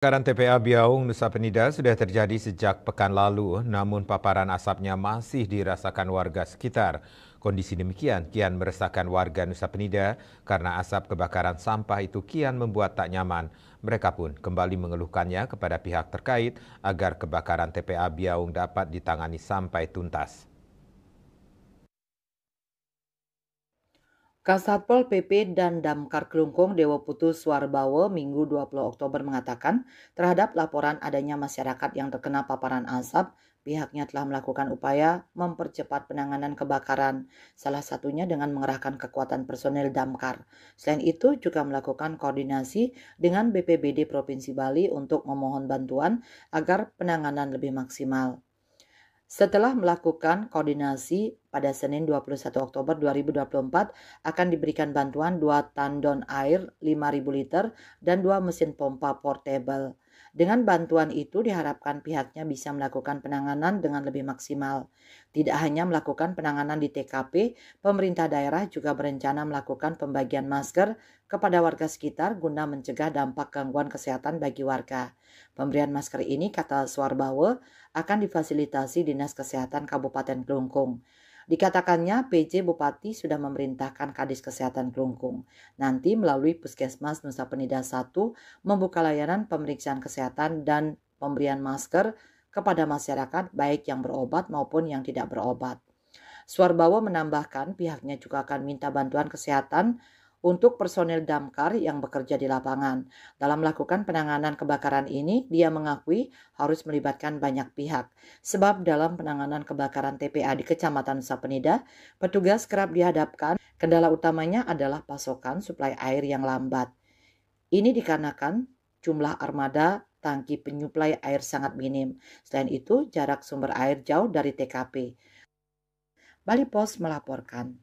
Kebakaran TPA Biaung, Nusa Penida sudah terjadi sejak pekan lalu, namun paparan asapnya masih dirasakan warga sekitar. Kondisi demikian kian meresahkan warga Nusa Penida karena asap kebakaran sampah itu kian membuat tak nyaman. Mereka pun kembali mengeluhkannya kepada pihak terkait agar kebakaran TPA Biaung dapat ditangani sampai tuntas. Kasatpol PP dan Damkar Kelungkung Dewa Putu Suarbawo Minggu 20 Oktober mengatakan terhadap laporan adanya masyarakat yang terkena paparan asap, pihaknya telah melakukan upaya mempercepat penanganan kebakaran, salah satunya dengan mengerahkan kekuatan personel Damkar. Selain itu juga melakukan koordinasi dengan BPBD Provinsi Bali untuk memohon bantuan agar penanganan lebih maksimal. Setelah melakukan koordinasi, pada Senin 21 Oktober 2024 akan diberikan bantuan 2 tandon air 5.000 liter dan 2 mesin pompa portable. Dengan bantuan itu diharapkan pihaknya bisa melakukan penanganan dengan lebih maksimal. Tidak hanya melakukan penanganan di TKP, pemerintah daerah juga berencana melakukan pembagian masker kepada warga sekitar guna mencegah dampak gangguan kesehatan bagi warga. Pemberian masker ini, kata Suarbawo, akan difasilitasi Dinas Kesehatan Kabupaten Kelungkung. Dikatakannya PJ Bupati sudah memerintahkan Kadis Kesehatan Kelungkung nanti melalui Puskesmas Nusa Penida 1 membuka layanan pemeriksaan kesehatan dan pemberian masker kepada masyarakat baik yang berobat maupun yang tidak berobat. Suarbawo menambahkan pihaknya juga akan minta bantuan kesehatan untuk personel damkar yang bekerja di lapangan. Dalam melakukan penanganan kebakaran ini, dia mengakui harus melibatkan banyak pihak. Sebab dalam penanganan kebakaran TPA di Kecamatan Nusa Penida, petugas kerap dihadapkan kendala utamanya adalah pasokan suplai air yang lambat. Ini dikarenakan jumlah armada tangki penyuplai air sangat minim. Selain itu, jarak sumber air jauh dari TKP. Bali Pos melaporkan.